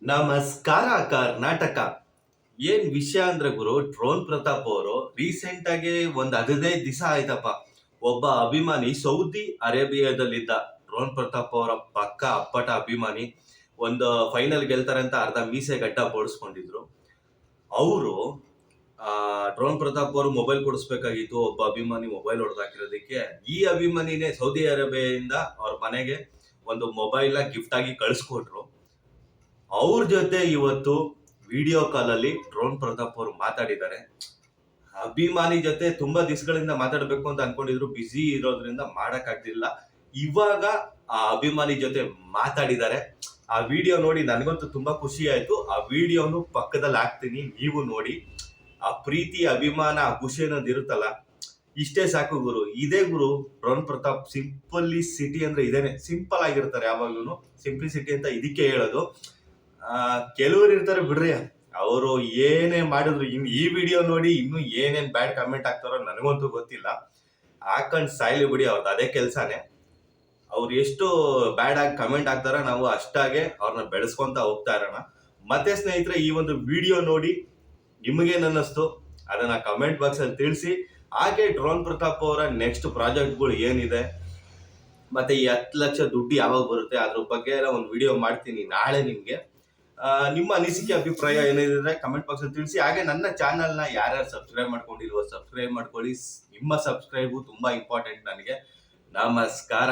ನಮಸ್ಕಾರ ಕರ್ನಾಟಕ. ಏನ್ ವಿಷಯ ಅಂದ್ರೆ ಗುರು, ಡ್ರೋನ್ ಪ್ರತಾಪ್ ಅವರು ರೀಸೆಂಟ್ ಆಗಿ ಒಂದ್ 15 ದಿವಸ ಆಯ್ತಪ್ಪ. ಒಬ್ಬ ಅಭಿಮಾನಿ ಸೌದಿ ಅರೇಬಿಯಾದಲ್ಲಿದ್ದ ಡ್ರೋನ್ ಪ್ರತಾಪ್ ಅವರ ಪಕ್ಕ ಅಪ್ಪಟ ಅಭಿಮಾನಿ. ಒಂದು ಫೈನಲ್ ಗೆಲ್ತಾರೆ ಅಂತ ಅರ್ಧ ಮೀಸೆ ಗಡ್ಡ ಬೋಳಿಸ್ಕೊಂಡಿದ್ರು ಅವರು. ಡ್ರೋನ್ ಪ್ರತಾಪ್ ಅವರು ಮೊಬೈಲ್ ಕೊಡಿಸ್ಬೇಕಾಗಿತ್ತು. ಒಬ್ಬ ಅಭಿಮಾನಿ ಮೊಬೈಲ್ ಹೊಡೆದಾಕಿರೋದಕ್ಕೆ ಈ ಅಭಿಮಾನಿನೇ ಸೌದಿ ಅರೇಬಿಯಾದಿಂದ ಅವ್ರ ಮನೆಗೆ ಒಂದು ಮೊಬೈಲ್ ಗಿಫ್ಟ್ ಆಗಿ ಕಳಿಸ್ಕೊಟ್ರು. ಅವ್ರ ಜೊತೆ ಇವತ್ತು ವಿಡಿಯೋ ಕಾಲ್ ಅಲ್ಲಿ ಡ್ರೋನ್ ಪ್ರತಾಪ್ ಅವರು ಮಾತಾಡಿದ್ದಾರೆ. ಅಭಿಮಾನಿ ಜೊತೆ ತುಂಬಾ ದಿವಸಗಳಿಂದ ಮಾತಾಡ್ಬೇಕು ಅಂತ ಅನ್ಕೊಂಡಿದ್ರು, ಬಿಸಿ ಇರೋದ್ರಿಂದ ಮಾಡಕ್ ಆಗ್ತಿಲ್ಲ. ಇವಾಗ ಆ ಅಭಿಮಾನಿ ಜೊತೆ ಮಾತಾಡಿದ್ದಾರೆ. ಆ ವಿಡಿಯೋ ನೋಡಿ ನನಗಂತೂ ತುಂಬಾ ಖುಷಿ ಆಯ್ತು. ಆ ವಿಡಿಯೋನು ಪಕ್ಕದಲ್ಲಿ ಹಾಕ್ತೀನಿ, ನೀವು ನೋಡಿ. ಆ ಪ್ರೀತಿ, ಅಭಿಮಾನ, ಆ ಖುಷಿ ಅನ್ನೋದು ಇರುತ್ತಲ್ಲ, ಇಷ್ಟೇ ಸಾಕು ಗುರು. ಇದೇ ಗುರು ಡ್ರೋನ್ ಪ್ರತಾಪ್. ಸಿಟಿ ಅಂದ್ರೆ ಇದೇನೆ, ಸಿಂಪಲ್ ಆಗಿರ್ತಾರೆ ಯಾವಾಗ್ಲೂ. ಸಿಂಪ್ಲಿಸಿಟಿ ಅಂತ ಇದಕ್ಕೆ ಹೇಳೋದು. ಕೆಲವ್ರು ಇರ್ತಾರೆ ಬಿಡ್ರಿ, ಅವರು ಏನೇ ಮಾಡಿದ್ರು ಈ ವಿಡಿಯೋ ನೋಡಿ ಇನ್ನು ಏನೇನ್ ಬ್ಯಾಡ್ ಕಮೆಂಟ್ ಆಗ್ತಾರೋ ನನಗಂತೂ ಗೊತ್ತಿಲ್ಲ. ಹಾಕೊಂಡ್ ಸಾಯ್ಲಿ ಬಿಡಿ, ಅವ್ರದ್ದು ಅದೇ ಕೆಲ್ಸಾನೇ. ಅವ್ರು ಎಷ್ಟು ಬ್ಯಾಡ್ ಆಗಿ ಕಮೆಂಟ್ ಆಗ್ತಾರ, ನಾವು ಅಷ್ಟಾಗೆ ಅವ್ರನ್ನ ಬೆಳೆಸ್ಕೊಂತ ಹೋಗ್ತಾ ಇರೋಣ. ಮತ್ತೆ ಸ್ನೇಹಿತರೆ, ಈ ಒಂದು ವಿಡಿಯೋ ನೋಡಿ ನಿಮಗೇನ್ ಅನ್ನಿಸ್ತು ಅದನ್ನ ಕಮೆಂಟ್ ಬಾಕ್ಸ್ ಅಲ್ಲಿ ತಿಳಿಸಿ. ಹಾಗೆ ಡ್ರೋನ್ ಪ್ರತಾಪ್ ಅವರ ನೆಕ್ಸ್ಟ್ ಪ್ರಾಜೆಕ್ಟ್ಗಳು ಏನಿದೆ, ಮತ್ತೆ ಈ 10 ಲಕ್ಷ ದುಡ್ಡು ಯಾವಾಗ ಬರುತ್ತೆ ಅದ್ರ ಬಗ್ಗೆ ಎಲ್ಲ ಒಂದು ವಿಡಿಯೋ ಮಾಡ್ತೀನಿ ನಾಳೆ ನಿಮ್ಗೆ. ನಿಮ್ಮ ಅನಿಸಿಕೆ, ಅಭಿಪ್ರಾಯ ಏನಿದೆ ಕಮೆಂಟ್ ಬಾಕ್ಸ್ ಅಲ್ಲಿ ತಿಳಿಸಿ. ಹಾಗೆ ನನ್ನ ಚಾನಲ್ ನ ಯಾರ್ಯಾರು ಸಬ್ಸ್ಕ್ರೈಬ್ ಮಾಡ್ಕೊಂಡಿಲ್ವೋ ಸಬ್ಸ್ಕ್ರೈಬ್ ಮಾಡ್ಕೊಳ್ಳಿ. ನಿಮ್ಮ ಸಬ್ಸ್ಕ್ರೈಬ್ ತುಂಬಾ ಇಂಪಾರ್ಟೆಂಟ್ ನನಗೆ. ನಮಸ್ಕಾರ.